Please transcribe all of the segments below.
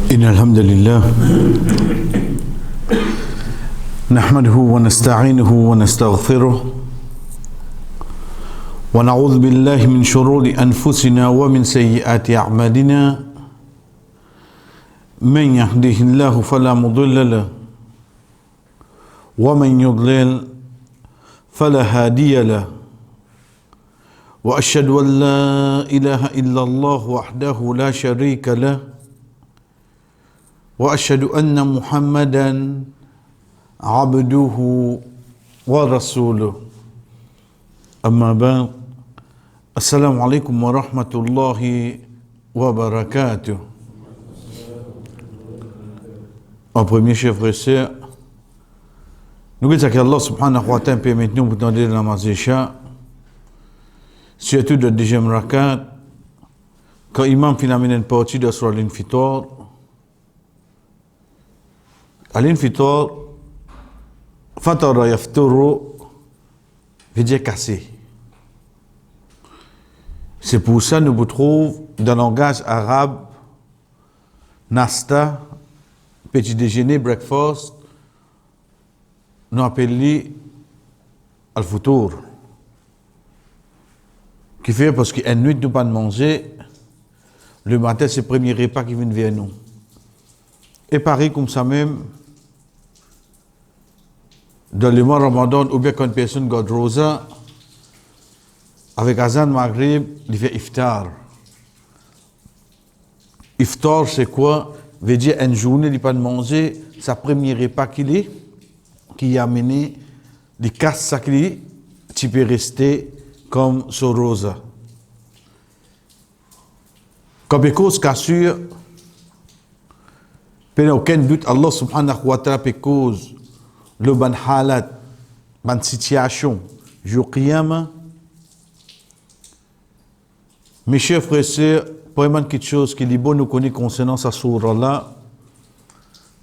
إن الحمد لله نحمده ونستعينه ونستغفره ونعوذ بالله من شرور أنفسنا ومن سيئات أعمالنا من يهده الله فلا مضل له ومن يضلل فلا هادي له وأشهد أن لا إله إلا الله وحده لا شريك له وأشهد أن محمدا عبده ورسوله أما بعد السلام عليكم ورحمة الله وبركاته. En premier, chers frères et sœurs, nous disons que Allah subhanahu wa ta'ala permet nous pour demander la namaz Isha, surtout le deuxième rakat, quand l'imam finalement une partie de sur l'infitor. Al-infitor, fatara yafturu, veut dire casser. C'est pour ça que nous trouvons dans le langage arabe, nasta, petit déjeuner, breakfast, nous appelons al-futur. Qui fait parce qu'une nuit nous pas de manger, le matin c'est le premier repas qui vient vers nous. Et pareil comme ça même, dans le mois Ramadan, ou bien quand une personne garde rosa, avec Azan Maghrib, il fait iftar. Iftar, c'est quoi? Veut dire une journée, il n'a pas de manger, sa premier repas qui a amené, il casse ça tu peux rester comme sur rosa. Comme cause cassure, il aucun doute, Allah subhanahu wa ta'ala peut cause le ban halat, ban situation, jour qiyama. Mes chers frères et sœurs, pour quelque chose qui est bon, nous connaissons concernant sa sourate-là.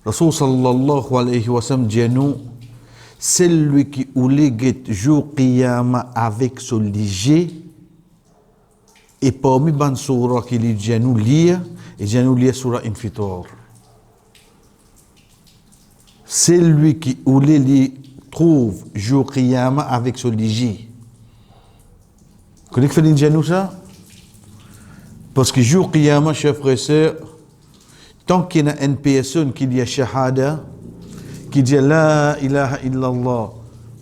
Rasul sallallahu alayhi wa sallam dit nous, celui qui oulé jour qiyama avec son léger, et parmi ban sourate qui dit nous lire, et dit nous lire sourate Infitor. C'est lui qui trouve jour qiyama avec son léger. Vous connaissez que fait nous ça? Parce que jour qiyama, chers frères et sœurs, tant qu'il y a une personne qui dit shahada, qui dit la ilaha illallah,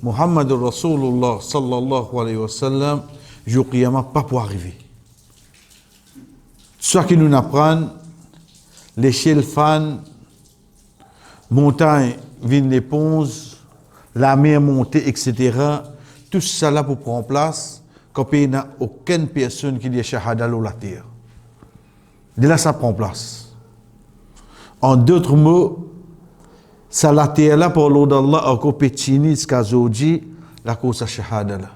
Muhammadur Rasulullah sallallahu alayhi wa sallam, jour qiyama pas pour arriver. Soit qui nous apprend, l'échelle fan, montagne, vigne l'éponge, la mer montée, etc. Tout ça là pour prendre place, quand il n'y a aucune personne qui dit shahada sur la terre. De là, ça prend place. En d'autres mots, ça la terre là pour l'eau d'Allah, encore pétini, ce qu'a dit, la cause shahada là.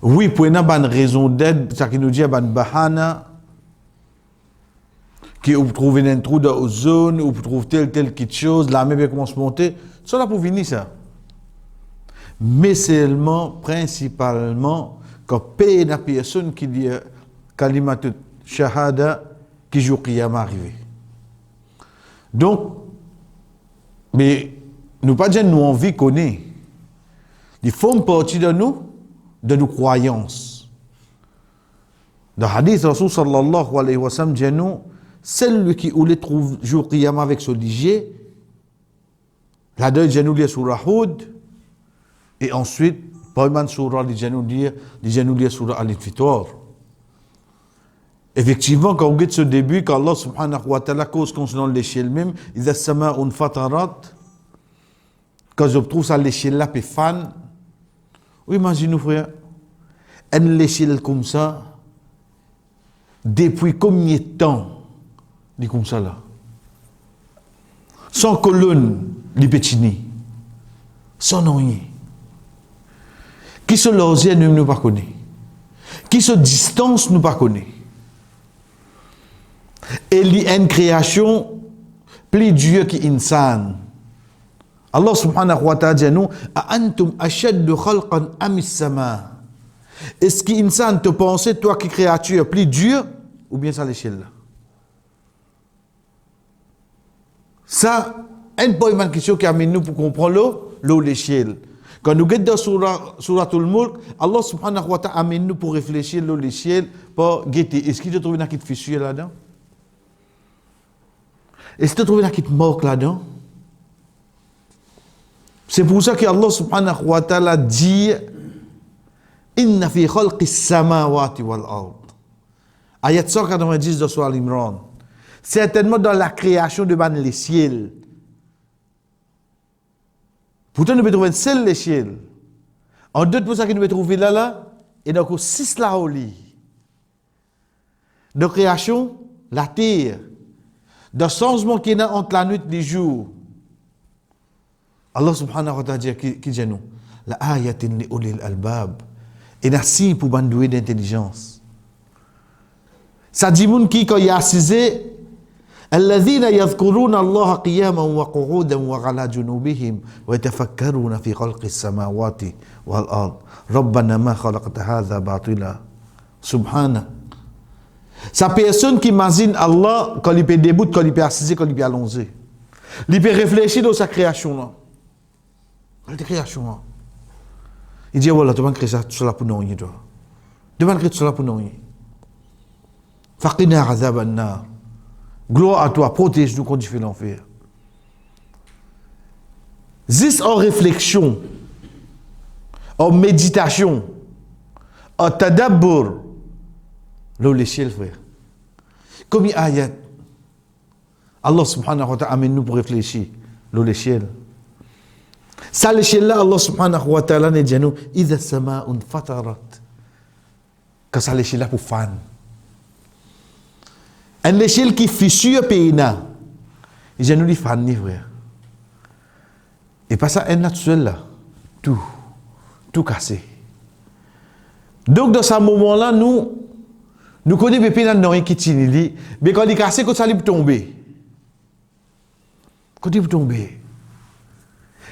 Oui, pour une bonne raison d'être, ça qui nous dit, ban bahana, qui vous trouvez un trou dans la zone, ou vous trouvez telle quelque chose, la mer commence à monter, ça là pour venir ça. Mais seulement, principalement, quand paye la personne qui dit kalimat shahada, qui joue qiyama arrivé. Donc, mais nous pas dire nous envie connaître. Ils font partie de nos croyances. Dans le hadith, Rasul sallallahu alayhi wa sallam dit nous, celui qui voulait trouver jour qiyama avec son léger, la deuxième nous lire surah Hud, et ensuite, par une surah, les nous lire surah Al-Infitor. Effectivement, quand on regarde ce début, quand Allah subhanahu wa ta'ala cause concernant l'échelle même, il a sama'un fatarat, quand je trouve ça l'échelle là, puis fan, oui, imaginez-nous, frère, une l'échelle comme ça, depuis combien de temps, dit comme ça là, sans colonne, les pétini, sans rien. Qui se logé, nous ne pas connaît. Qui se distance, nous pas connaît. Et il y a une création plus Dieu qui insan. Allah subhanahu wa ta'ala dit nous, a antum ashaddu khalqan amis sama. Est-ce qu'insan te pensait, toi qui créature, plus dur, ou bien ça l'échelle là? Ça, un peu une question qui amène nous pour comprendre l'échelle. Quand nous regardons dans Suratul Mulk, Allah subhanahu wa ta'ala amène nous pour réfléchir l'échelle, pour guetter. Est-ce qu'il te trouve une petite fissure là-dedans? Est-ce que tu trouves une petite moque là-dedans? C'est pour ça que Allah subhanahu wa ta'ala dit Inna fi khalqis samawati wal ard. Ayat 190 de Surah Al-Imran. Certainement dans la création de les ciels. Pourtant, nous pouvons trouver une seule les ciels. En deux, pour ça que nous pouvons trouver là, et donc 6 là au lit. De création, la terre. De changement qu'il y a entre la nuit et le jour. Allah subhanahu wa ta'ala dit qui dit nous la ayatin li ulil albab. Et la signe pour bandouer d'intelligence. Ça dit moun qui quand il a assisé الذين يذكرون الله قياما وقعودا وعلى جنوبهم ويتفكرون في خلق السماوات والأرض ربنا ما خلقت هذا باطلا سبحانه. Sa personne qui imagine Allah quand il peut debout, quand il peut assiser, quand il peut allonger. Il peut réfléchir dans sa création là. La création là. Il dit voilà, tu vas créer ça pour nous, toi. Tu vas créer ça pour nous. Faqina azab an-nar. Gloire à toi, protège-nous quand tu fais l'enfer. Juste en réflexion, en méditation, en tadabbur, le ciel, frère. Comme il ayat, Allah subhanahu wa ta'ala amène nous pour réfléchir, le ciel. Ça, le ciel là, Allah subhanahu wa ta'ala nous dit nous, idha sama'un fatarat. Quand ça, le ciel là pour fan. Un échelle qui fissure pays-na. Et je nous dis fan, frère. Et pas ça, un naturel là. Tout cassé. Donc, dans ce moment-là, nous connaissons les pays dans rien qui tient. Mais quand il est cassé, quand ça lui tomber. Quand il peut tomber.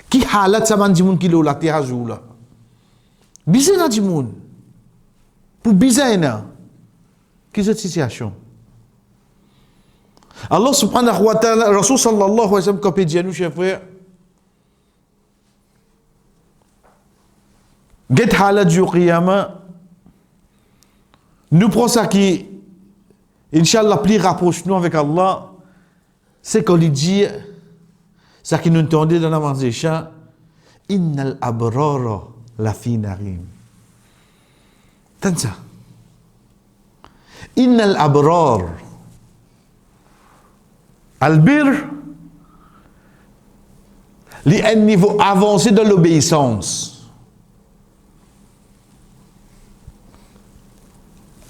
Qui halat ça man dimoun qui l'eau la terre joue là. Bizarre na dimoun. Pour bizarre na. Qui cette situation? Allah subhanahu wa ta'ala, Rasul sallallahu alayhi wa sallam, quand il dit à nous, chers frères, get halat du qiyama, nous prenons ça qui, Inch'Allah, plus rapproche nous avec Allah, c'est qu'on lui dit, ça qui nous entendait dans la manzécha, Innal abrara la fi narim. T'as ça? Innal abrar. Albir, il y a un niveau avancé de l'obéissance.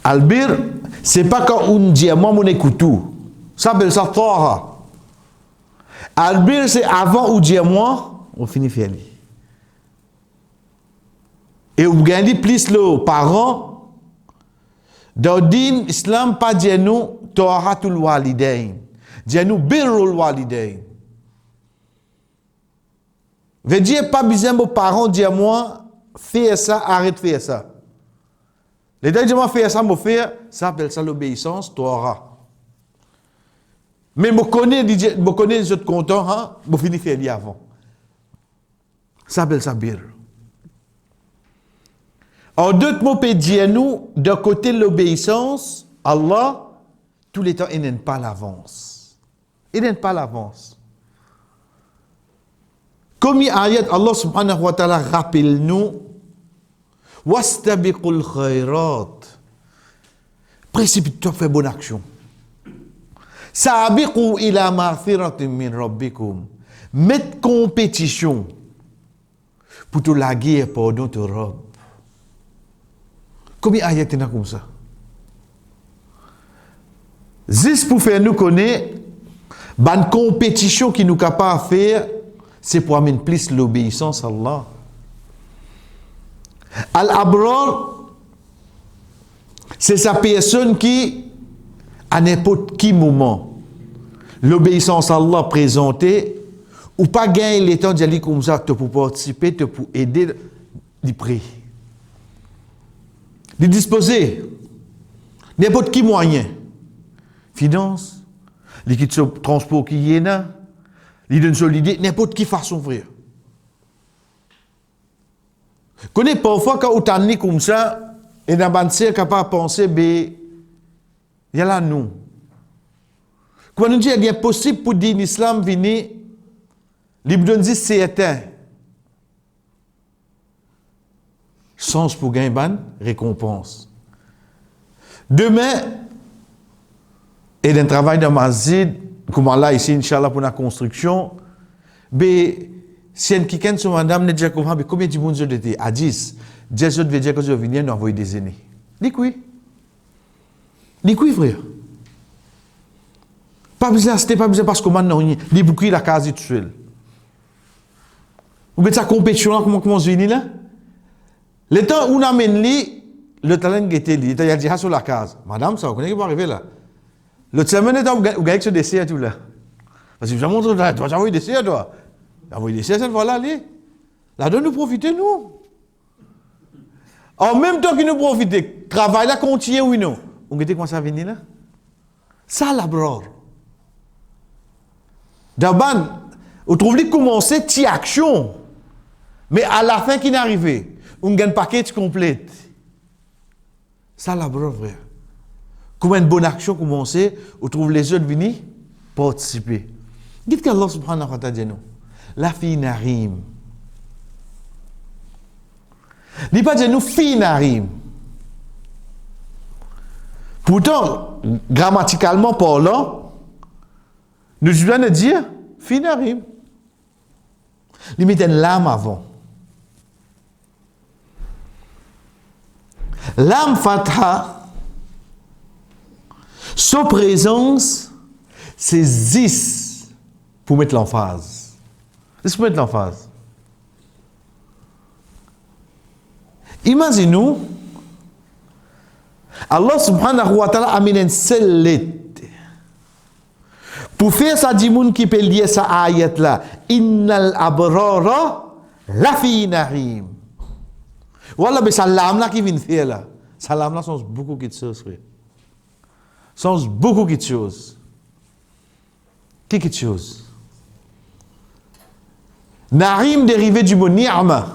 Albir, c'est pas quand on dit moi mon écoutou. Ça s'appelle ça Torah. Albir, c'est avant ou dire moi, on finit faire lui. Et on gagne plus le parent. Dans le din islam, pas dire nous Toratul walidain. Dire nous birrul walidain. Veut dire pas besoin de parents dire moi, fais ça, arrête de faire ça. Les deux dire moi, fais ça, me faire, ça s'appelle ça l'obéissance, Torah. Mais je connais les autres contents, hein, je finis de faire avant. Ça s'appelle ça bir. En d'autres mots, peut dire nous, d'un côté l'obéissance, Allah, tous les temps, il n'aime pas l'avance. Il n'aime pas l'avance. Comme il ayat, Allah subhanahu wa ta'ala rappelle nous, wastabiqul khairat. Précipite-toi, fais bonne action. Sabiqu ila ma'firatin min rabbikum. Mettez compétition pour te laguer pardon te robe. Combien ayat il y a comme ça? Juste pour faire nous connaître, une compétition qui nous capable de faire, c'est pour amener plus l'obéissance à Allah. Al-Abrar, c'est sa personne qui, à n'importe quel moment, l'obéissance à Allah présentée, ou pas gagner le temps d'aller comme ça, pour participer, pour aider, les prix. Les disposer, n'importe quel moyen. Finance, liquide transport qui y est là, Il donne l'idée, n'importe qui façon, frère. Connais parfois quand on t'en comme ça, et dans la est capable de penser, ben, il y a là nous. Quand on dit qu'il est possible pour dire l'islam venir, l'Ibn dit c'est éteint. Sens pour gagner ban récompense. Demain, et d'un travail dans Mazid, comme là ici, Inch'Allah, pour la construction, ben, si un quelqu'un sur madame ne dit comment, combien de monde je était à 10, 10 autres veut dire que je viens nous envoyer des aînés. Dis quoi? Dis quoi, frère? Pas besoin, c'était pas besoin parce que maintenant, on dit beaucoup la case tout seul. Vous mettez sa compétition là, comment se venir là? Le temps où on amène lui, le talent qui était lui, il a dit sur la case. Madame, ça, vous connaissez qui va arriver là? Le semaine est où vous gagnez ce dessert tout là. Parce que je montre là, tu vas envoyer des desserts toi. Envoyer des desserts cette fois là, allez. Là, donne nous profiter nous. En même temps que nous profiter, travail là continue oui non. On était commencé à venir là. Ça là, bro. D'abord, on trouve qu'il commençait ti action. Mais à la fin qui n'est arrivé, on gagne un paquet complet. Ça là, bro, frère. Comment une bonne action commençait, on trouve les autres venir participer. Dites qu'Allah subhanahu wa ta'ala dit nous. La fille n'arrive. Il pas dit nous fille n'arrive. Pourtant, grammaticalement parlant, nous devons dire fille n'arrive. Il met une lame avant. Lame fatha. Sa présence, c'est 10 pour mettre l'emphase. Est-ce pour mettre l'emphase? Imaginez-nous, Allah subhanahu wa ta'ala a mis une seule lettre. Pour faire ça, dit moun qui peut lire sa ayat là, Innal abrara lafi na'im. Voilà, mais ça lame là qui vient faire là. Ça lame là sont beaucoup de choses, frère. Sont beaucoup de choses. Qu'est-ce de choses? Narim dérivé du mot ni'ama.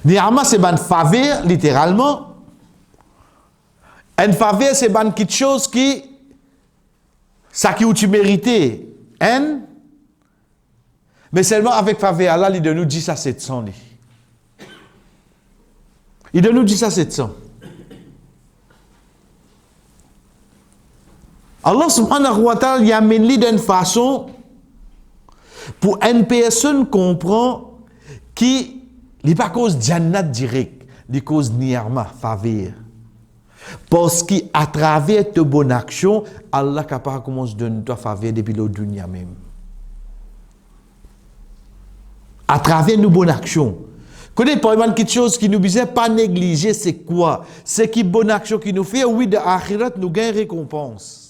Ni'ama c'est une faveur, littéralement. Une faveur c'est une petite chose qui, ça qui où tu méritais. Mais seulement avec faveur là, il de nous 10 à 700. Il de nous 10 à 700. Allah subhanahu wa ta'ala y amène d'une façon pour une personne comprend qui n'est pas cause jannat direct, c'est cause ni'ama, faveur. Parce qu'à travers de bonnes actions, Allah est capable de commencer à donner toi faveur depuis le dunya même. À travers nos bonnes actions. Connais pas quelque chose qui nous disait pas négliger, c'est quoi? C'est qui bonne action qui nous fait, oui, de akhirat, nous gagnons récompense.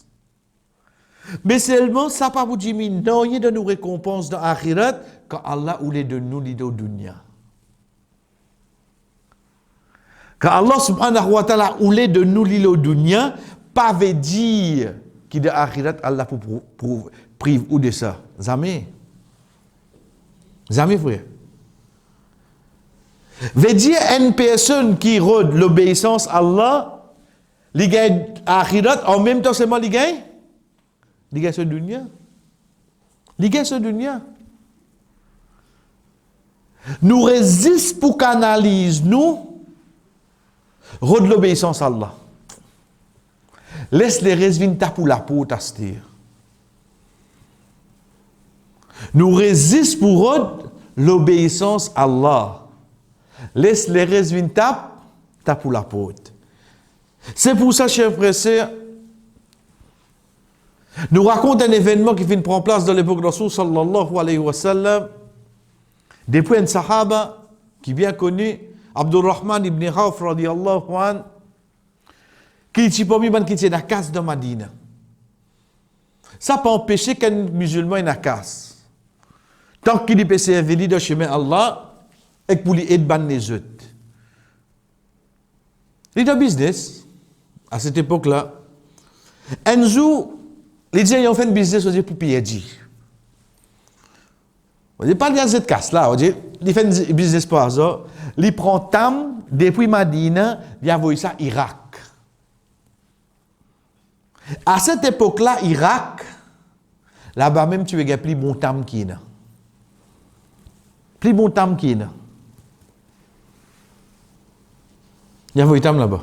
Mais seulement, ça pas vous dire, non, il y a de nos récompenses dans l'akhirat, quand Allah ou les de nous, les de dunya. Quand Allah subhanahu wa ta'ala ou les de nous, les de dunya, pas veut dire qu'il de l'akhirat, Allah pour prive ou de ça. Jamais. Jamais, frère. Veut dire une personne qui rôde l'obéissance à Allah, il gagne l'akhirat, en même temps seulement il gagne. Il gagne ce dunya. Il gagne ce dunya. Nous résistons pour canaliser nous, rôde l'obéissance à Allah. Laisse les résultats pour la peau t'astir. Nous résistons pour rôde l'obéissance à Allah. Laisse les résultats pour la peau. C'est pour ça, chers frères et sœurs, nous raconte un événement qui vient de prendre place dans l'époque de Rasul sallallahu alayhi wa sallam. Depuis un sahaba qui est bien connu, Abdurrahman ibn Khawf radiyallahu anhu, qui est parmi les qui est dans la casse de Madina. Ça peut empêcher qu'un musulman ait une casse. Tant qu'il est persévéré dans le chemin Allah, et pour lui aider les autres. Il est dans le business, à cette époque-là. Un jour, les gens ont fait un business pour payer. On dit pas de cette casse là, on dit, il fait un business par ça, il prend tam depuis Madina, il a envoyé ça Irak. À cette époque-là, Irak, là-bas même tu veux plus bon tam qui est. Plus bon tam qui est. Il y a un tam là-bas.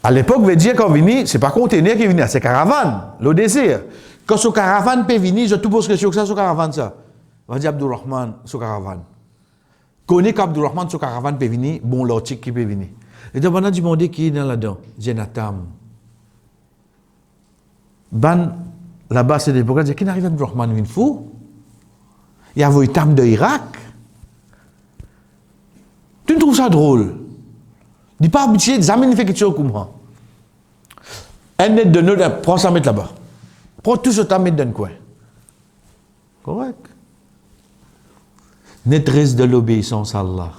À l'époque, veut dire quand vini, c'est pas conteneur qui vient, c'est caravane, le désir. Quand ce caravane peut venir, je te pose question que ça, ce caravane ça. On va dire Abdurrahman, ce caravane. Connais qu'Abdurrahman, ce caravane peut venir, bon l'autique qui peut venir. Et donc, on a demandé qui est là-dedans. Jenatam. Ban, là-bas, c'est des programmes, qui n'arrive à Abdurrahman, une fou. Il y a un tam de Irak. Tu trouves ça drôle? Dis pas habitué, jamais fait quelque chose comme ça. Un net de nous, prends ça, mettre là-bas. Prends tout ce temps, mettre dans le coin. Correct. Maîtresse de l'obéissance à Allah.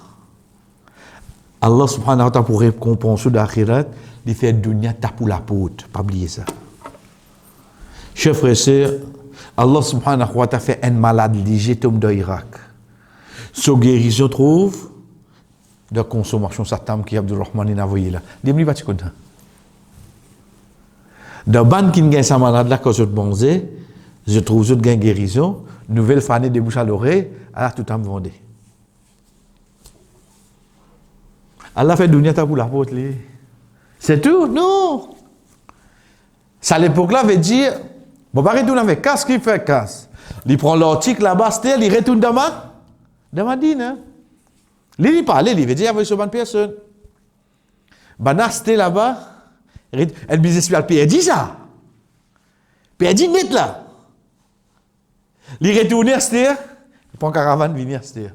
Allah subhanahu wa ta'ala pour récompenser d'akhirat, il fait dunya tapou la pote. Pas oublier ça. Chers frères et sœurs, Allah subhanahu wa ta'ala fait un malade légitime de Irak. Sa guérison trouve de consommation Satan qui Abdurrahman il a envoyé là. Dis-moi pas tu content. De ban qui gagne sa malade là quand je bonzé, je trouve je gagne guérison, nouvelle fanée de bouche à l'oreille, alors tout en vendé. Allah fait dunya ta pour la porte li. C'est tout? Non. Ça à l'époque là veut dire bon pas retourner avec casse qui fait casse. Il prend l'article là-bas, il retourne dans Madina. Il parle, il veut dire avec ce bonne personne. C'était là-bas, elle business spécial perdu ça. Perdu net là. Il retourne à Stéa, il prend caravane, venir à Stéa.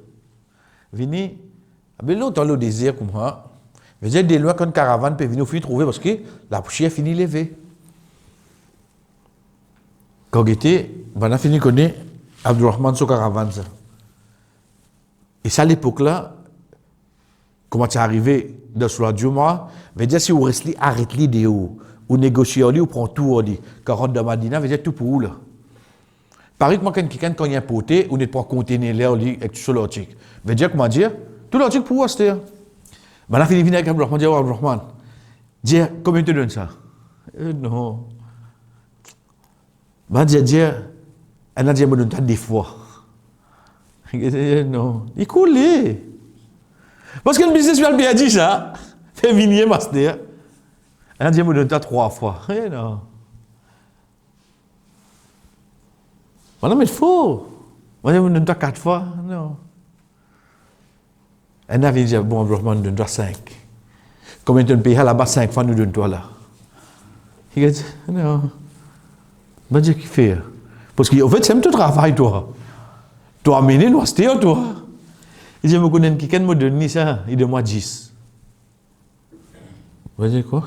Venir, ben longtemps le désir comme ça. Veut dire des lois qu'une caravane peut venir au fil trouver parce que la poussière finit levée. Quand il était, on a fini de connaître Abdurrahman sur caravane. Ça. Et ça à l'époque là, comment c'est arrivé de ce Juma, veut dire si vous restez arrêtez l'idée ou négociez ou prend tout dit 40 de Madina veut dire tout pour vous là. Pareil que moi quand il y a un poté ou n'est pas contenir l'air avec tout sur l'autique. Veut dire comment dire tout l'autique pour vous c'était. Ben la Philippine avec Abdurrahman dit Abdurrahman. Dis combien tu donnes ça? Non. Ben dire elle a dit me donne des fois. Non, il coule. Parce que le business lui a dit ça. Fait venir master. Elle a dit me donne 3 fois. Non. Voilà, mais il faut. Moi, me donne 4 fois. Non. Elle a dit bon, Abdurrahman donne 5. Combien tu payes là-bas 5 fois, nous donne toi là. Il a dit non. Ben Dieu qui fait. Parce qu'en fait, c'est tout travail toi. Tu as amené nous à toi. Il dit, je me connais quelqu'un me donne ça, il donne moi 10. Vous voyez quoi?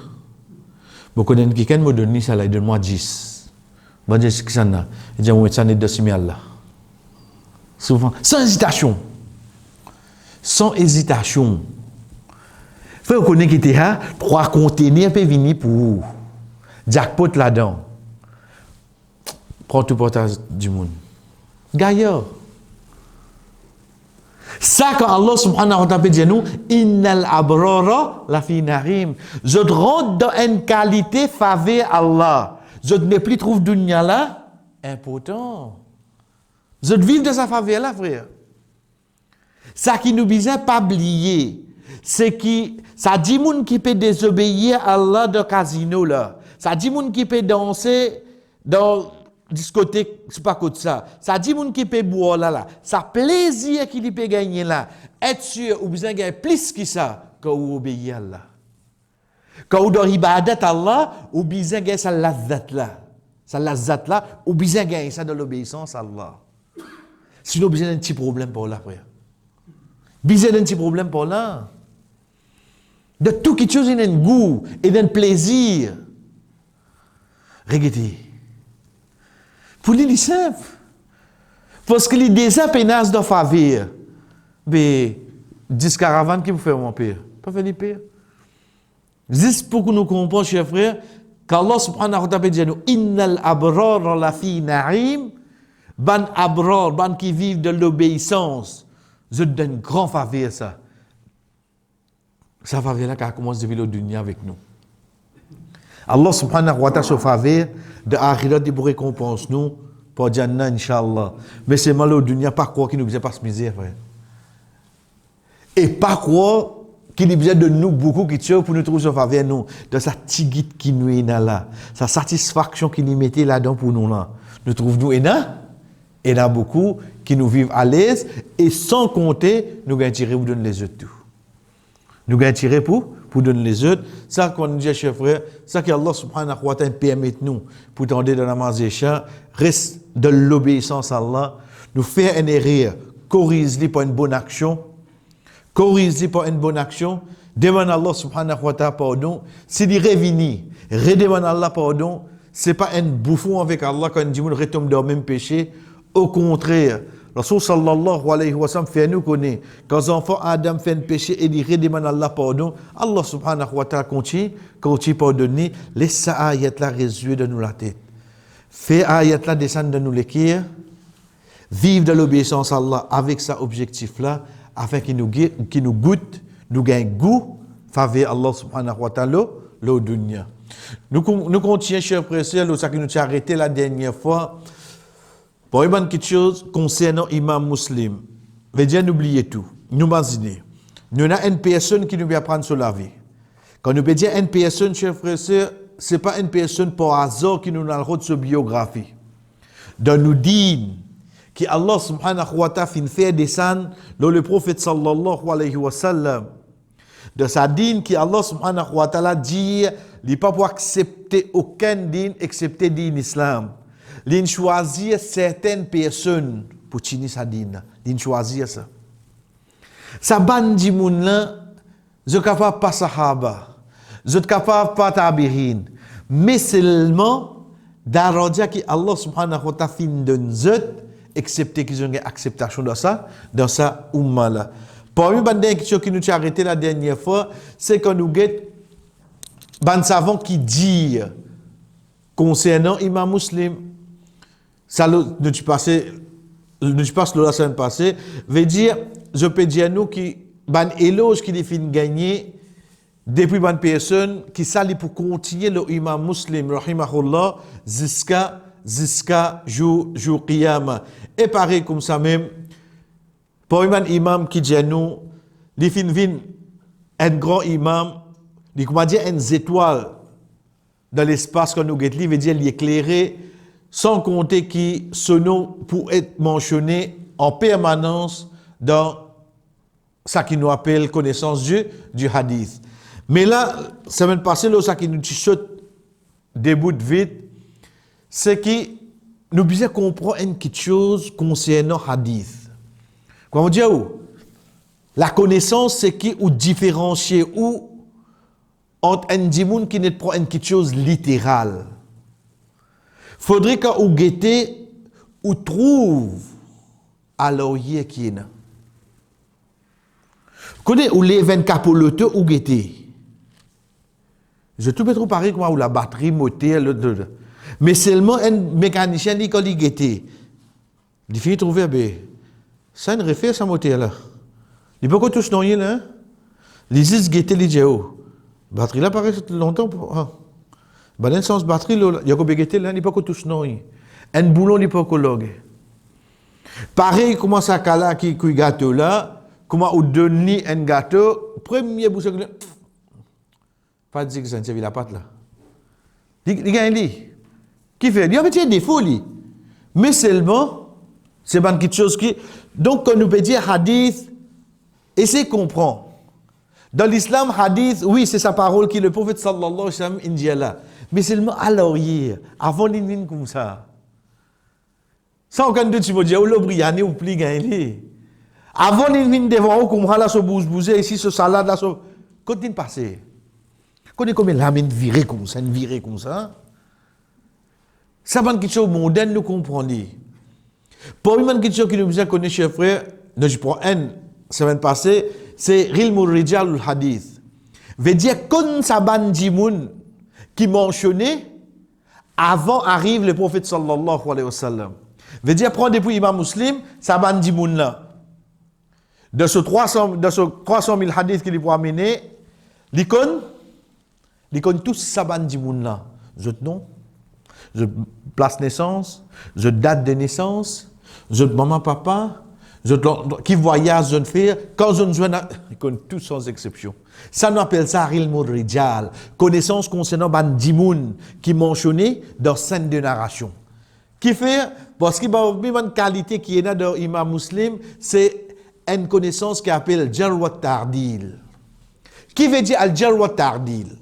Je connais quelqu'un me donne ça, il donne moi 10. Je dis, c'est que ça n'a. Il dit, je vais mettre ça dans 2 là. Souvent, sans hésitation. Sans hésitation. Vous connaissez qui était là, 3 conteneurs peuvent venir pour vous. Jackpot là-dedans. Prends tout portage du monde. Gaillard. Ça, quand Allah subhanahu wa ta'ala dit nous, innal abrara la fi narim. Je rentre dans une qualité favée Allah. Je ne plus trouve dunya là important. Je vis de sa faveur là, frère. Ça qui nous besoin pas oublier, c'est qui, ça dit moun qui peut désobéir à Allah de casino là. Ça dit moun qui peut danser dans discothèque, c'est pas comme ça. Ça dit moun qui peut boire là. Ça plaisir qu'il peut gagner là. Être sûr ou besoin gagner plus que ça quand vous obéissez à Allah. Quand vous dans ibadat Allah, ou besoin gagner ça lazzat là. Ça lazzat là, ou besoin gagner ça dans l'obéissance à Allah. Sinon besoin d'un petit problème pour là frère. Besoin d'un petit problème pour là. De tout quelque chose il y a un goût et d'un plaisir. Regardez. Pour lui, il est simple. Parce que les déjà pénasse de faveur. Mais 10 caravanes qui vous font mon pire. Pas faire les pires. Juste pour que nous comprenions, chers frères, qu'Allah subhanahu wa ta'ala dit nous, innal abrar la fi na'im, ban abrar, ban qui vivent de l'obéissance, je donne grand faveur ça. Ça faveur là qui a commencé depuis le dunya avec nous. Allah subhanahu wa ta'ala, ce faveur de akhirat, il pour récompense nous pour Jannah, Inch'Allah. Mais c'est mal au dunya, pas quoi qui nous faisait pas se misère, frère. Et pas quoi qu'il y a besoin de nous beaucoup qui tient pour nous trouver ce faveur nous, de sa tigite qui nous est là, sa satisfaction qui nous mettait là-dedans pour nous là. Nous trouvons nous et là beaucoup qui nous vivent à l'aise et sans compter nous gagnons tirer pour donner les autres tout. Nous gagnons tirer pour donner les autres. Ça qu'on dit chers frères, ça que Allah subhanahu wa ta'ala permet nous pour tendre dans la mazécha, reste de l'obéissance à Allah, nous faire un erreur, corrige-les pour une bonne action. Corrige-les pour une bonne action, demande à Allah subhanahu wa ta'ala pardon. S'il y revient, redemande à Allah pardon, c'est pas un bouffon avec Allah quand il dit qu'on retombe dans le même péché. Au contraire, Rasul sallallahu alayhi wa sallam fait nous connaître quand l'enfant Adam fait un péché et il redemande à Allah pardon, Allah subhanahu wa ta'ala continue pardonner, laisse ça ayat là résoudre de nous la tête. Fait ayat là descendre de nous l'équerre, vivre de l'obéissance à Allah avec ça objectif là, afin qu'il nous goûte, nous gagne goût, faveur Allah subhanahu wa ta'ala, le dunya. Nous continuons, chers frères et sœurs, ça qui nous a arrêté la dernière fois, pour une quelque chose concernant Imam Muslim. Veut dire, n'oubliez tout. Nous imaginez. Nous avons une personne qui nous vient prendre sur la vie. Quand nous disons une personne, chers frères et sœurs, ce n'est pas une personne par hasard qui nous a le de sa biographie. De nous dire, que Allah subhanahu wa ta'ala fait descendre le prophète sallallahu alayhi wa sallam de sa dîne qui Allah subhanahu wa ta'ala dit il n'est pas pour accepter aucun dîne excepté dîne islam. Il choisit certaines personnes pour tenir sa dîne. Il choisit ça. Sa bandi moun là, je suis capable pas sahaba, je suis capable pas tabirin, mais seulement d'arranger que Allah subhanahu wa ta'ala fin d'un zot excepté qu'ils ont une acceptation de ça, dans sa umma là. Parmi les dernières questions qui nous a arrêté la dernière fois, c'est quand nous avons des savants qui disent concernant Imam Muslim, ça nous passe la semaine passée, veut dire, je peux dire nous qui ban éloge qui les fin gagner depuis ban personne qui s'allie pour continuer le Imam Muslim rahimahullah jusqu'à jour qiyamah. Et pareil comme ça même, pour un imam qui dit nous, il fin un grand imam, il comment dire une étoile dans l'espace que nous guettons, il veut dire l'éclairer, sans compter qui ce nom pour être mentionné en permanence dans ça qui nous appelle connaissance du hadith. Mais là, semaine passée, là, ça qui nous saute des bouts de vite, c'est que nous devons comprendre une petite chose concernant hadith. Comment dire où? La connaissance, c'est qui ou différencier ou entre un dimoun qui n'est pas une petite chose littérale. Faudrait qu'on guette ou trouve à l'oreille qui est là. Connais ou les 24 pour l'auto ou guette. Je tout peux trop pareil comme ou la batterie moteur mais seulement un mécanicien dit qu'il guette. Il finit trouver ça ne refait sa moteur là. Il peut pas toucher non là. Les is guette les géo. Batterie là paraît longtemps dans le sens batterie il y a que guette là, il peut pas toucher non. Un boulon il peut pas loguer. Pareil comment ça cala qui gâteau là. Comment on donne un gâteau, premier bouchon, pas de dire que ça ne la pâte là. Il gagne lui. Qui fait? Il y a des défauts lui. Mais seulement, c'est pas quelque chose qui. Donc, quand nous peut dire hadith, essayez de comprendre. Dans l'islam, hadith, oui, c'est sa parole qui le prophète sallallahu alayhi wa sallam dit là. Mais seulement à l'oreille, avant d'une comme ça. Sans aucun doute, tu vas dire, ou l'obriane ou pli gagne. Avant de venir devant vous, comme là, ce bouge-bouger, ici, ce salade là, continue de passer. Connais comme la main virée comme ça, une virée comme ça. Ça va quelque chose moderne, nous comprenons. Pour une quelque chose qui nous a connu, chers frères, je prends un, semaine passée, c'est Rilmul Rijal Hadith. Veut dire, quand ça bandi moun qui mentionnait, avant arrive le prophète sallallahu alayhi wa sallam. Veut dire, prendre depuis Imam Muslim, ça va dire moun là. De ce 300 000 hadiths qu'il a amené, l'icône tous ça va dire moun là. Je nom, je place naissance, je date de naissance, je maman papa, qui voyage jeune fille, quand je joue, ils connaissent tous sans exception. Ça nous appelle ça ilm rijal, connaissance concernant ban dimoun qui mentionné dans scène de narration. Qui fait parce qu'il y a une qualité qui est là dans l'imam Muslim, c'est une connaissance qui appelle jarh wa ta'dil. Qui veut dire al jarh wa ta'dil?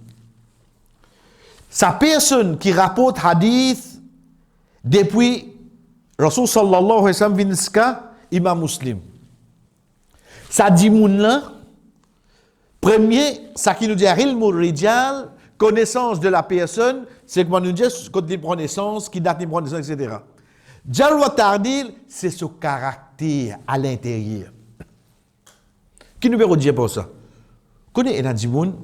Sa personne qui rapporte hadith depuis Rasul sallallahu alayhi wa sallam vinska imam Muslim. Ça dit moun là, premier, ça qui nous dit ilm rijal, connaissance de la personne, c'est que nous dit quand il prend naissance, qui date il prend naissance, etc. Jarh wa ta'dil, c'est ce caractère à l'intérieur. Qui nous veut dire pour ça? Connaissez un dimoun,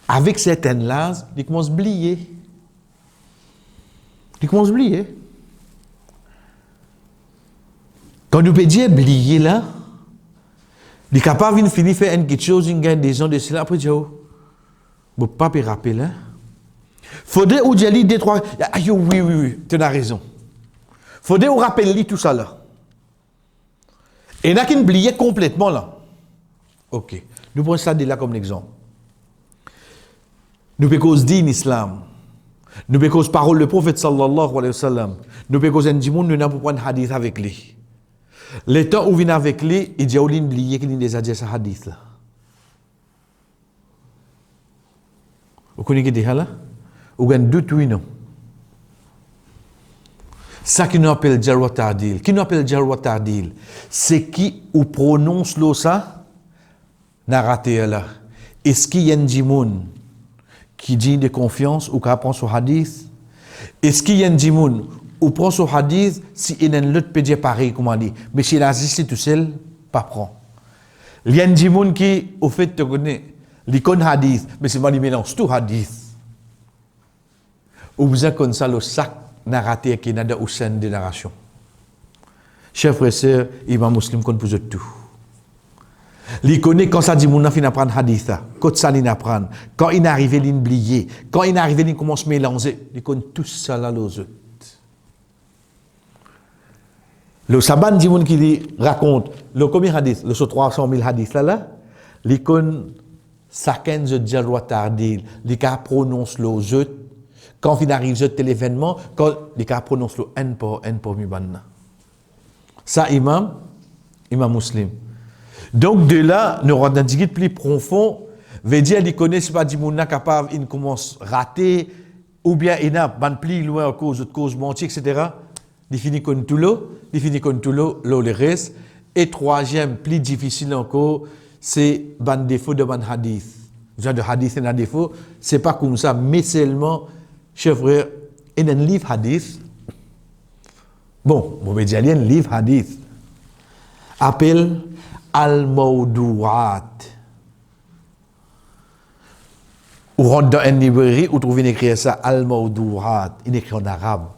avec certaines langues, il commence à oublier. Il commence à oublier. Quand nous peut dire oublier là, il est capable de finir faire quelque chose, il gagne des gens de cela, après dire, ne pas me rappeler là. Faudrait ou dire deux, trois, oui, tu as raison. Faudrait ou rappeler tout ça là. Et il y en a qui oublient complètement là. Ok. Nous prenons ça de là comme exemple. Nous pouvons cause din islam. Nous pouvons cause parole le prophète sallallahu alayhi wa sallam. Nous pouvons cause un dimoun, nous n'avons pas un hadith avec lui. Le temps où il vient avec lui, il dit à lui oublier qu'il a déjà dit ce hadith là. Vous connaissez ce là? Vous avez deux oui non. Ça qui nous appelle jarh wa ta'dil. Qui nous appelle jarh wa ta'dil? C'est qui ou prononce l'eau ça? N'a raté là. Est-ce qu'il y a un dimoun qui dit de confiance ou qui apprend son hadith? Est-ce qu'il y a un dimoun ou prend son hadith si il y a un autre peut dire pareil comme on dit? Mais s'il a assisté tout seul, pas prend. Il y a un dimoun qui, au fait, te connaît, il connaît hadith, mais c'est moi qui mélange tout hadith. Ou vous avez comme ça le sac narratif qui est dans au sein de narration. Chers frères et sœurs, imam Muslim connaît pour tout. Il connaît quand ça dit mon enfant apprendre hadith, quand ça il apprend, quand il arrive il oublier, quand il arrive il commence à mélanger, il connaît tout ça là les autres. Le saban dit mon qui raconte le combien hadith, le 300 000 hadith là, il connaît chacun de jarh wa ta'dil, il prononce les autres. Quand il arrive tel événement, quand il prononce le n pour mibanna. Ça imam Muslim. Donc de là, nous avons un petit plus profond, veut dire qu'il connaît pas du monde capable, il commence à rater, ou bien il n'a pas plus loin à cause de cause mentir, etc. Il finit comme tout l'eau, le reste. Et troisième, plus difficile encore, c'est ban défaut de ban hadith. Genre de hadith et un défaut, c'est pas comme ça, mais seulement, chers frères, il y a un livre hadith. Bon, vous pouvez dire, il y a un livre hadith. Appelle Al-Mawdou'at. Ou rentre dans une librairie, ou trouvez écrit ça, Al-Mawdou'at. Il est écrit en arabe.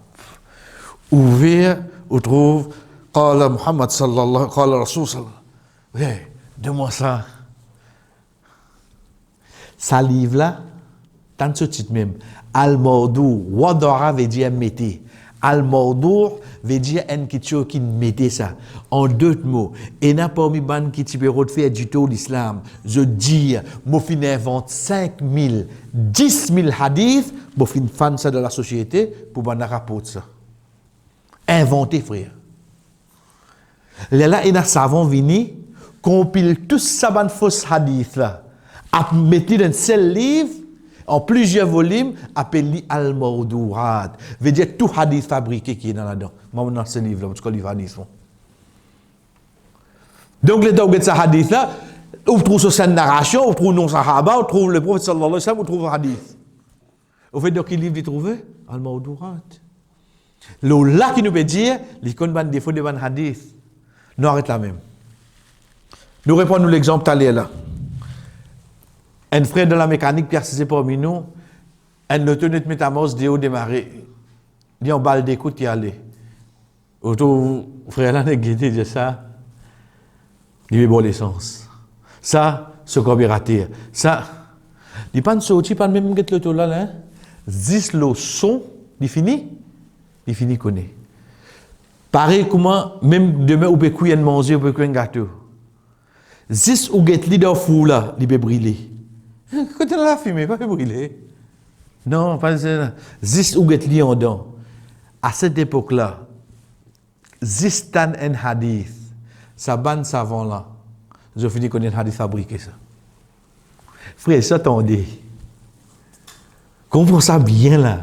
Ouvert, ou trouve, Qala Muhammad sallallahu, Qala Rasul sallallahu. Oui, donne-moi ça. Ça livre là, tant ce titre même. Al-Mawdou, Wadara veut dire mettez. Al-Mawdou veut dire un quelque qui mettait ça. En deux mots, et n'a pas mis ban qui type de faire du tout l'islam. Je dis, moi fin invente 5 000, 10 000 hadiths, moi fin fan ça de la société pour ban rapporter ça. Inventer frère. Là, il y a savant vini, compile tout ça ban faux hadith là, à mettre dans un seul livre. En plusieurs volumes, appelé Al-Mawdou'at. Veut dire tout hadith fabriqué qui est dans là-dedans. Moi, dans ce livre-là, parce que le livre hadith. Donc, les temps où ce hadith-là, on trouve sur cette narration, on trouve non sahaba, on trouve le prophète sallallahu alayhi wa sallam, on trouve le hadith. Au fait, donc, quel livre il trouve? Al-Mawdou'at. Le là qui nous peut dire, l'icône ban défaut de ban hadith. Nous arrêtons là même. Nous répondons l'exemple talé là. Un frère de la mécanique qui a assisté parmi nous, un autonome métamorphose de haut démarré. Il dit en balle d'écoute, il y allait. Auto, frère, là, n'est-ce de ça? Il est bon l'essence. Ça, ce qu'on a raté. Ça, il n'y a pas de sortie, pas de même que le là, hein? 10 le son, il finit connaît. Pareil, comment, même demain, on peut couiller manger, on peut couiller un gâteau. 10 ou get li dans fou là, il peut brûler. Quand on a la fumée, pas peut brûler. Non, pas ça. 10 ou get li en dedans. À cette époque-là, Zistan en hadith, ça ban savant là. Je finis qu'on ait un hadith fabriqué ça. Frère, ça attendez. Comprends ça bien là.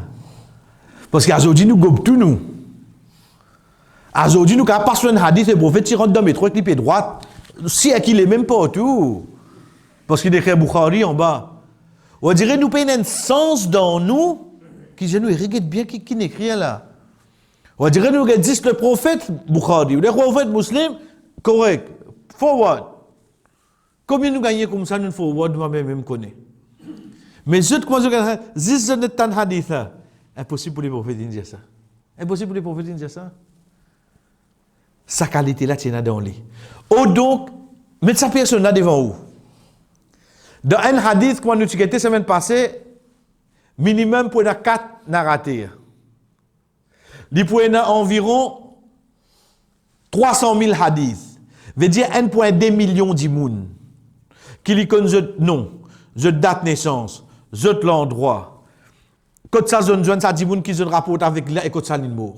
Parce qu'aujourd'hui, nous gobons tout nous. Aujourd'hui, nous avons pas un hadith, le prophète qui rentre dans le métro avec l'épée droite. Si qu'il est même pas tout. Parce qu'il écrit Bukhari en bas. On dirait nous payons un sens dans nous qui nous regarde bien qui n'écrit là. On dirait nous disent le prophète Bukhari, le prophète musulman, correct, forward. Combien nous gagnons comme ça, nous forward, moi-même connais. Mais je commence à dire, si ce n'est pas un hadith là, impossible pour les prophètes de dire ça. Impossible pour les prophètes de dire ça. Sa qualité là, tu es dans lui. Oh donc, mettre sa personne là devant vous. Dans un hadith, quand nous avons la semaine passée, minimum pour 4 narrateurs. Il peut y avoir environ 300 000 hadiths. Veut dire 1,2 million d'imouns. Qui lui connaissent le nom, le date de naissance, le l'endroit. Quand ça zone ça d'imouns qui se rapporte avec là et quand ça l'immo.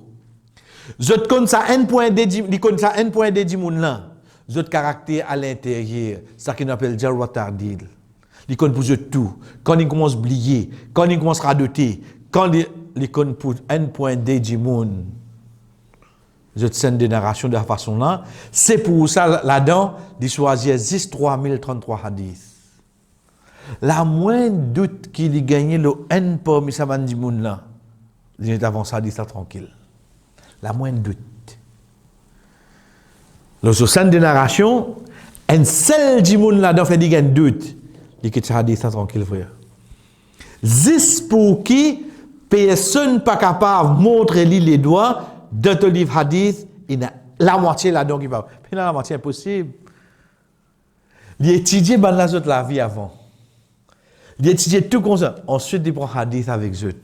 Je connais ça 1,2 d'imouns là. Je caractère à l'intérieur, ça qu'on appelle jarwa tardil. Il connaît pour tout. Quand il commence à oublier, quand il commence à radoter, quand il connaît pour 1,2 d'imouns. Je scène de narration de la façon là. C'est pour ça, là-dedans, il choisit 3033 hadiths. La moindre doute qu'il ait gagné le N parmi sa bande d'imouns là, il est avant ça, dit ça tranquille. La moindre doute. Le scène de narration, un seul d'imouns là-dedans fait dire un doute. Il dit que ça dit ça tranquille, frère. 10 pour qui personne pas capable de montrer les doigts dans ton livre hadith, il y a la moitié là-dedans qui va. Mais la moitié impossible. Il étudie la vie avant. Il étudie tout comme ça. Ensuite, il prend hadith avec eux.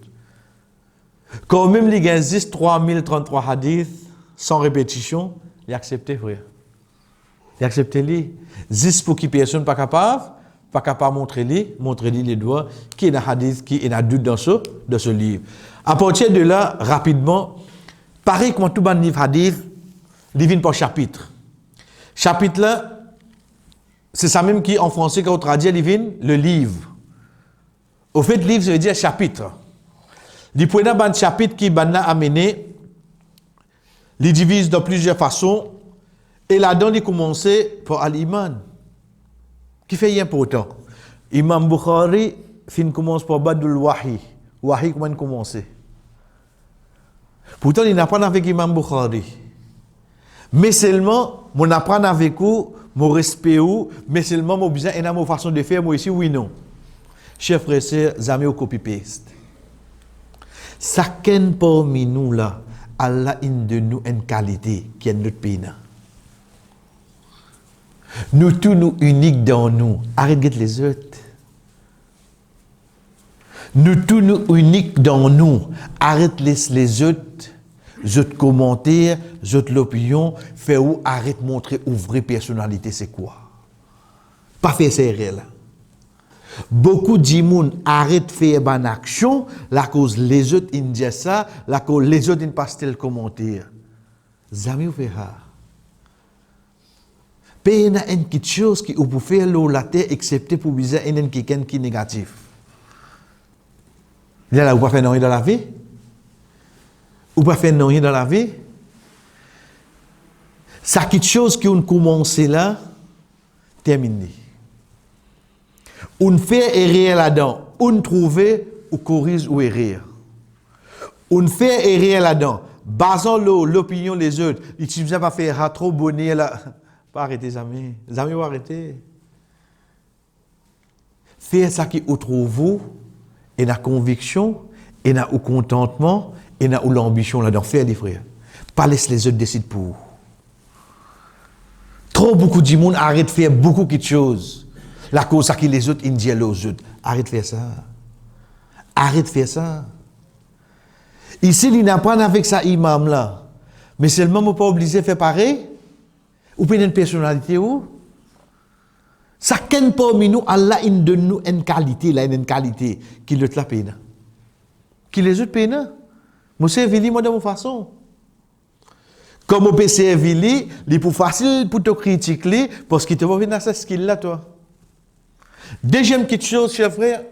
Quand même, il existe 3033 hadiths sans répétition, il accepte, frère. Il accepte les. 10 pour qui personne pas capable de montrer les doigts, qui est dans hadith, qui est dans doute dans ce livre. À partir de là, rapidement, pareil comme tout le livre hadith, il vient par chapitre. Chapitre là, c'est ça même qui en français, quand on traduit, il vient le livre. Au fait, livre, ça veut dire chapitre. Il peut y avoir un chapitre qui est amené, il divise de plusieurs façons, et là-dedans, il commence par Al-Iman, qui fait important. Imam Bukhari, il commence par Badul Wahi. Wahi, comment il commence? Pourtant, il n'apprend avec Imam Bukhari. Mais seulement, mon apprendre avec vous, mon respect ou, mais seulement, mon besoin et ma façon de faire, moi ici, oui, non. Chers frères et sœurs, jamais au copy-paste. Chacun parmi nous là, Allah a de nous une qualité qui est notre pays. Nous tous nous uniques dans nous. Arrête de les autres. Nous tous nous uniques dans nous. Arrête les autres. Autres commentaires, autres l'opinion. Fait où arrête montrer où vraie personnalité c'est quoi. Pas faire ça réel. Beaucoup de gens arrêtent de faire une action, la cause les autres ils disent ça, la cause les autres ils passent tel commentaire. Jamais vous faites ça. Il y a une petite chose qui peut faire la terre, excepté pour bizarre, il y a quelqu'un qui est négatif. Il y a là, vous ne pouvez pas faire rien dans la vie. Vous ne pouvez pas faire rien dans la vie. Ça, quelque chose qui a commencé là, terminé. On fait errer là-dedans. On trouve, ou corrige, ou errer. On fait errer là-dedans. Basant l'opinion des autres. Il ne suffit pas faire trop bonnet là. Pas arrêter, les amis. Les amis vont arrêter. Faire ça qui est trouve vous, et la conviction, et la contentement, et la l'ambition là-dedans. Faire les frères. Pas laisse les autres décider pour vous. Trop beaucoup de monde arrête de faire beaucoup de choses. La cause à qui les autres, ils disent aux autres. Arrête de faire ça. Arrête de faire ça. Ici, il n'a pas avec ça imam là. Mais seulement, on pas obligé de faire pareil. Ou bien une personnalité ou. Ça qu'en parmi nous, Allah il donne nous une qualité, là, une qualité qui le la peine. Qui les autres peine. Moi, c'est vili, moi, de mon façon. Comme on peut servir, il est facile pour te critiquer parce qu'il te va venir à ce skill là, toi. Deuxième petite chose, cher frère,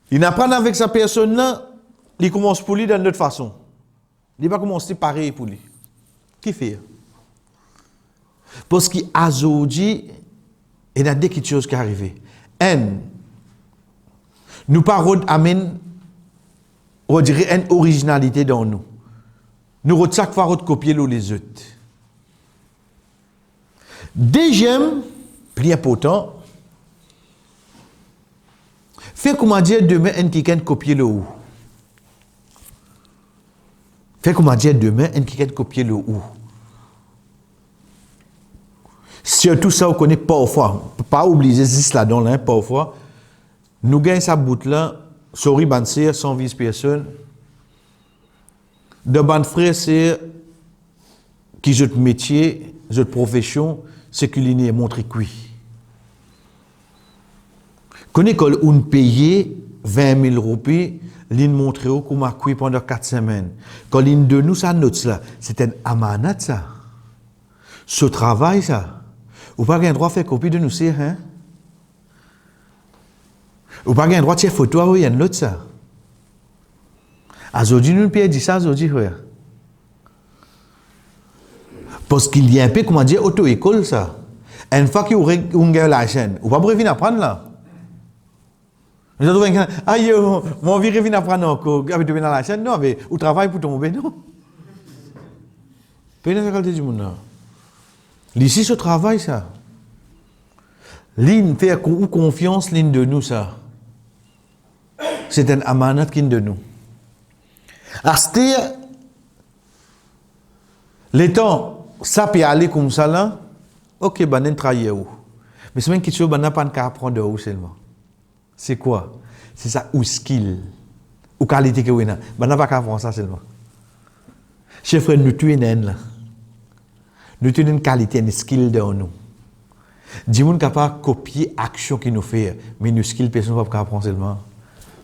il n'apprend avec sa personne là, il commence pour lui d'une autre façon. Il va commencer pareil pour lui. Qui fait? Parce qu'aujourd'hui, il y a deux petites choses qui arrivent. Nous parlons amen, on dirait une originalité dans nous. Nous chaque fois copier les autres. Deuxième, plus important, fait comment dire demain un quelqu'un copier le ou. Fait comment dire demain un quelqu'un copier le ou. Surtout ça, on connaît parfois, pas oublier juste là-dedans, là, parfois, nous gagnons sa bout là, sorry, ban sœur, sans vice personne. De ban frère, c'est qui je métier, je profession, c'est qu'il est montré cuit. Quand on paye 20 000 roupies, l'in montré comment cuit pendant 4 semaines. Quand l'in de nous, ça note là, c'est un amanat ça. Ce travail ça. Ou pas un droit de faire copie de nous, c'est, hein? Ou pas un droit de faire photo, oui, un autre ça. Aujourd'hui, nous ne dit ça, aujourd'hui, frère. Parce qu'il y a un peu, comment dire, auto-école, ça. Une fois qu'il y a la chaîne, ou pas revenir apprendre là. Nous avons dit, ah, mon vie revient apprendre encore, avec dans la chaîne, non, mais au travail pour tomber, non. Peu de faculté du monde, non. Ici, ce travail, ça. L'ine fait confiance, l'ine de nous, ça. C'est un amanat qui est de nous. C'est-à-dire, les temps, ça peut aller comme ça là, ok, ben, on travaille où? Mais c'est même quelque chose, ben, on n'a pas qu'à apprendre de où seulement. C'est quoi? C'est ça, ou skill, ou qualité que vous avez. Ben, on n'a pas qu'à apprendre ça seulement. Chef frère, nous tuons là. Nous avons une qualité, une skill dans nous. Dis-moi capable de copier l'action qu'il nous fait, mais nos skills, personne ne peut pas apprendre seulement.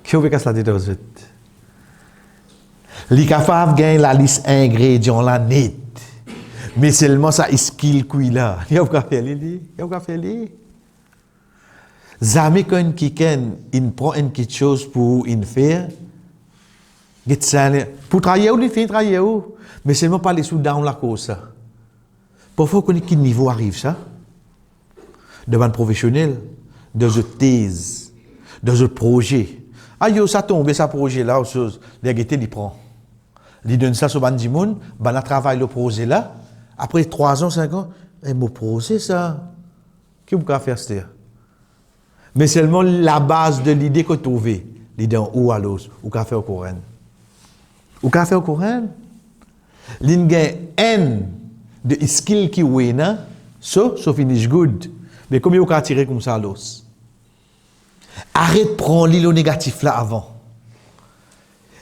Qui veut que ça te dise? Les capable de gagner la liste ingrédients là net. Mais seulement ça, skill qu'il là. Il y a pas faire les. Il y a pas faire les. Jamais quand quelqu'un il prend une petite chose pour une faire, pour travailler ou il fait travailler ou, mais seulement pas les sous dans la cause ça. Parfois, on connaît quel niveau arrive ça. Devant un professionnel, dans une thèse, dans un projet. Ah, yo, ça tombe, ça projet là, chose, les gars, il prend. Il donne ça sur Bandi Moun, ben, il travaille le projet là. Après 3 ans, 5 ans, et mon projet ça. Qu'est-ce que vous pouvez faire, c'est? Mais seulement la base de l'idée que vous trouvez, l'idée en haut à l'os, ou qu'à faire au courant. Ou qu'à faire au courant. L'ingé N de skill qui est là, so finish good. Mais comment vous tirer comme ça l'os? Arrête de prendre l'île négatif là avant.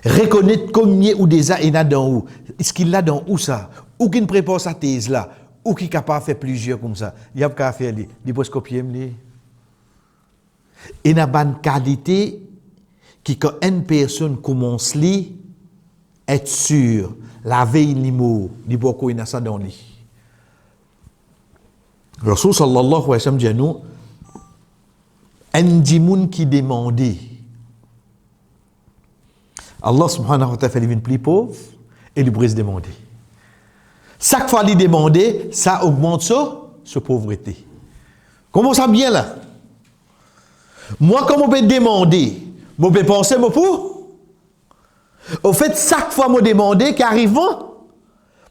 Reconnaître combien ou déjà il y a dans où. Est-ce qu'il a dans où ça? Ou qui ne prépare sa thèse là? Ou qui est capable de faire plusieurs comme ça? Il y a qu'à faire les. Il peut se copier. Il y a une bonne qualité qui, quand une personne commence à être sûre, la veille ni mot, il peut y avoir ça dans lui. Rasul sallallahu alayhi wa sallam dit à nous, un dimoun qui demandait, Allah subhanahu wa ta'ala fait les plus pauvres et les brise demander. Chaque fois qu'il demandait, ça augmente sa pauvreté. Comment ça bien là? Moi, comme on peut demander, on peut penser, moi pour. Au fait, chaque fois que je demande, qu'arrivant,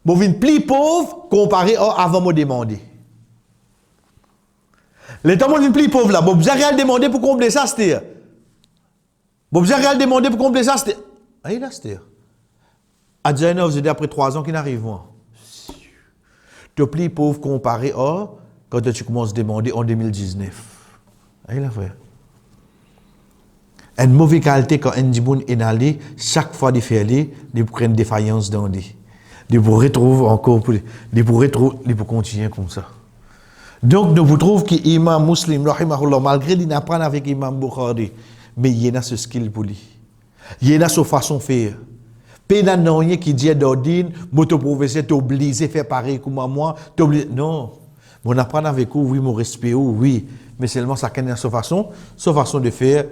je viens plus pauvre comparé à avant de demander. Les temps où je viens plus pauvre là, je vais rien demander pour combler ça, c'est-à-dire. Je vais rien demander pour combler ça, c'est-à-dire. Ah, il a c'est-à-dire. Adjainov, j'ai dit après 3 ans qu'il arrive, moi. Tu plis pauvre comparé à quand tu commences à demander en 2019. Il a fait. Une mauvaise qualité quand un dimoun est allé, chaque fois qu'il fait aller, il prend une défaillance dans lui. Il pour retrouver encore, il pour continuer comme ça. Donc, nous vous trouvons que l'imam muslim, malgré qu'il n'apprend avec l'imam Bukhari, mais il y a ce skill pour lui. Il y a sa façon de faire. Pas rien qui dit d'ordine, mon professeur t'es obligé de faire pareil comme moi, non. On apprend avec vous, oui, mon respect, oui. Mais seulement ça connaît sa façon de faire.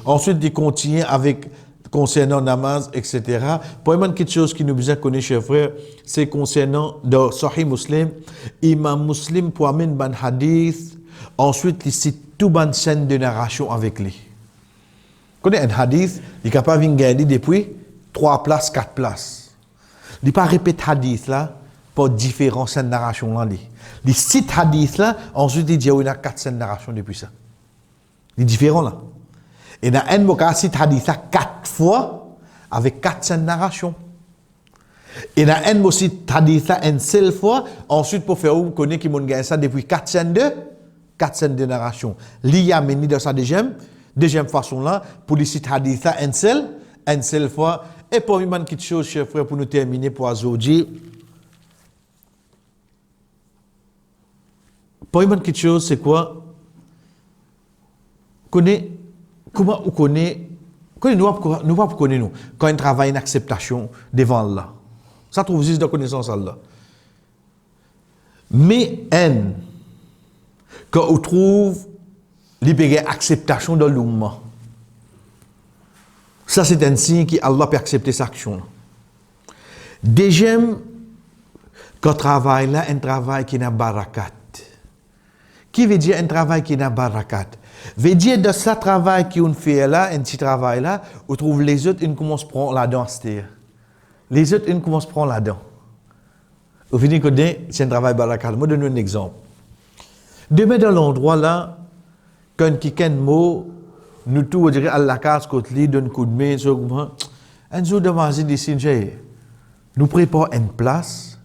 Ensuite, il continue avec concernant namaz, etc. Pour moi, quelque chose qui nous besoin connaître, chers frères, c'est concernant dans Sahih Muslim, Imam Muslim pour amener ban hadith. Ensuite, il cite tout ban scène de narration avec lui. Connaît un hadith, il est capable de gagner depuis 3 places, 4 places. Il ne pas répéter hadith là pour différentes scènes de narration là. Il cite hadith là, ensuite il dit il y a 4 scènes de narration depuis ça. Il est différent là. Et dans un mot, il cite hadith là 4 fois avec 4 scènes de narration. Et dans un mot, il cite hadith là une seule fois, ensuite pour faire vous connaissez qu'il m'a gagné ça depuis 4 scènes de narration. Il y a mené dans sa deuxième façon là, pour les citer hadith là une seule fois. Et pour une petite chose, chers frères, pour nous terminer pour aujourd'hui. Pour une petite chose, c'est quoi? Comment vous connaissez, nous pas connaître nous, quand on travaille une acceptation devant Allah. Ça trouve juste de connaissance Allah. Mais quand on trouve libérer acceptation de l'umma. Ça, c'est un signe qu'Allah peut accepter cette action. Deuxième, quand travail là, un travail qui n'a barakat. Qui veut dire un travail qui n'a barakat? Veut dire de ce travail qu'on fait là, un petit travail là, on trouve les autres, ils commencent à prendre là-dedans. Les autres, ils commencent à prendre là-dedans. Au final, c'est un travail barakat. Moi, je donne un exemple. Demain, dans l'endroit là, quand quelqu'un mot, nous tous, on dirait à la case, quand il donne un coup de main, un jour de manger d'ici, nous préparons une place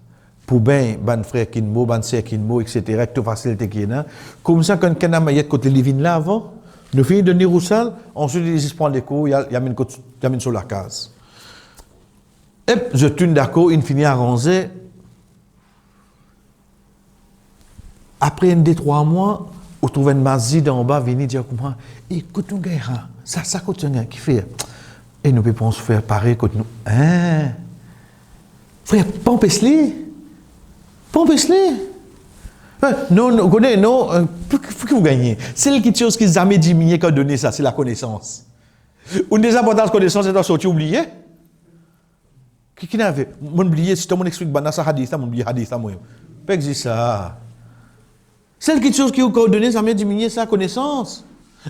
pour bien, ban frère qui mot, ban sœur qui mot, etc., avec toute facilité qui est là. Comme ça, quand quelqu'un a maillet quand il vient là avant, nous finissons de venir au salle, ensuite il prend des cours, il y a sur la case. Et je tourne d'accord, il finit à ranger. Après 2-3 mois, on trouve une masjid en bas, venir dire comment, écoute, nous gars, ça coûte un gars qui fait. Et nous pouvons se faire pareil que nous. Hein? Frère, pompez-les. Non, vous connaissez, non, pour que vous gagnez. C'est quelque chose qui n'a jamais diminué qu'à donner ça, c'est la connaissance. Une des importantes connaissances, c'est de sortir oublié. Qui n'a fait? Mon oublié, si tu m'expliques, ça hadith, mon oublié hadith, moi. Pas existe ça. C'est quelque chose qui vous donne, ça m'a diminué sa connaissance.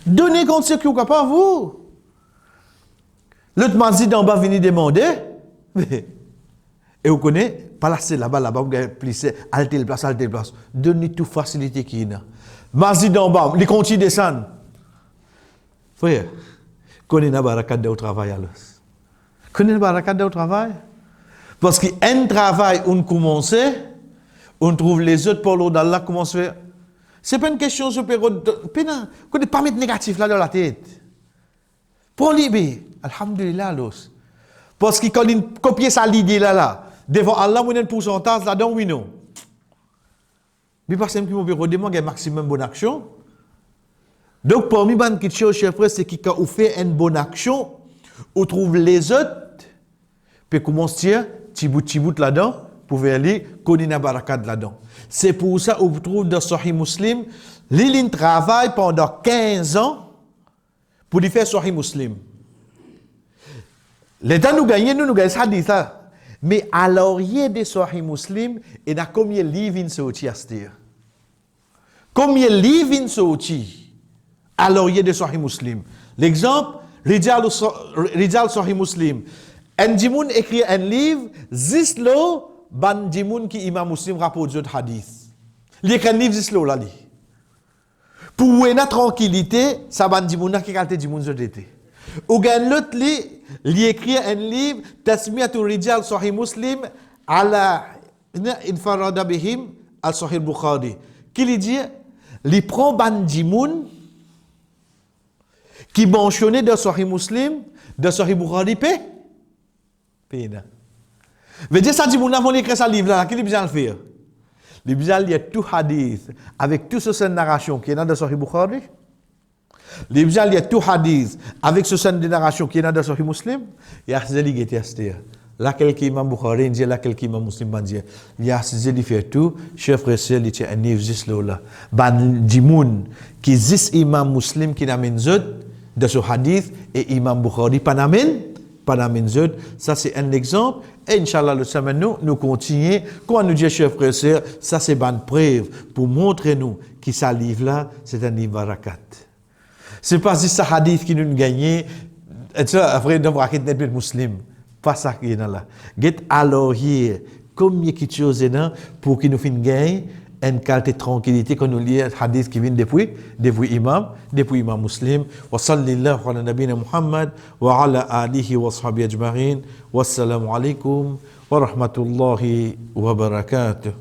Donnez compte ce que vous pas vous. L'autre m'a d'en bas venir demander. Et vous connaissez, pas là, c'est là-bas, vous avez plissé, alter le place. Donnez toute facilité qui est là. M'a d'en bas, les continue descendre. Frère, connaissez la barakat de au travail alors. Connaissez la barakat de au travail? Parce qu'un travail, on commence, on trouve les autres pour l'autre d'Allah commence à faire. Ce n'est pas une question de ne pas mettre négatif là dans la tête. Pour l'idée, alhamdulillah, parce que quand il copie ça l'idée là, devant Allah, on a un pourcentage là-dedans, oui, non. Mais parce que mon bureau demande un maximum de bonne action. Donc, parmi les petites choses, chers frères, c'est que quand on fait une bonne action, on trouve les autres, puis commence à tirer, petit bout là-dedans, pour aller connaître la barakat là-dedans. C'est pour ça qu'on trouve dans Sahih Muslim, Lilin travaille pendant 15 ans pour faire Sahih Muslim. L'État nous gagne ça dit ça. Mais à l'orient de Sahih Muslim, il y a combien de livres sortis à ce dire? Combien de livres sortis à l'orient de Sahih Muslim? L'exemple, Rijal Sahih Muslim. Un dimoun écrit un livre, zislo, ban dimoun qui imam muslim rapporte de hadith. Il écrit un livre, zislo là. Pour une tranquillité, ça ban dimoun qui qualité dimoun de été. Ou gagne l'autre, il écrit un livre, Tasmiyatul Rijal Sahih Muslim, ala infarada bihim al Sahih Bukhari. Qui lui dit, il prend ban dimoun, qui mentionné dans Sahih Muslim, dans Sahih Bukhari, péna. Veut dire ça, dimoun avant d'écrire ce livre-là, qui lui besoin de faire? Il besoin de lire tout hadith, avec toute cette narration qui est dans Sahih Bukhari. Les gens qui tout hadith avec ce sens de narration qui est dans le Sahih Muslim, il y a ces qui testent. Là quelqu'un imam Bukhari dit, là quelqu'un imam Muslim dit, il y a ces qui fait tout. Chef frère, il y a un livre juste là. Ban dimoun qui zis imam Muslim qui n'amène zot de ce hadith et imam Bukhari pas n'amène zot. Ça c'est un exemple. Et Inch'Allah le semaine nous continuons. Quand nous dit chef frère, ça c'est ban preuve pour montrer nous que ce livre là c'est un livre barakat. C'est pas juste ce hadith qui nous gagne, après nous avons net muslim. Pas ça qui est là. Get alors hier, comme il y a quelque chose là pour qu'il nous fasse gagner une qualité de tranquillité quand nous lisons hadith qui vient depuis imam muslim. Wa sallallahu ala nabina Muhammad wa ala alihi wa sahbihi ajma'in. Wassalamu alaikum wa rahmatullahi wa barakatuh.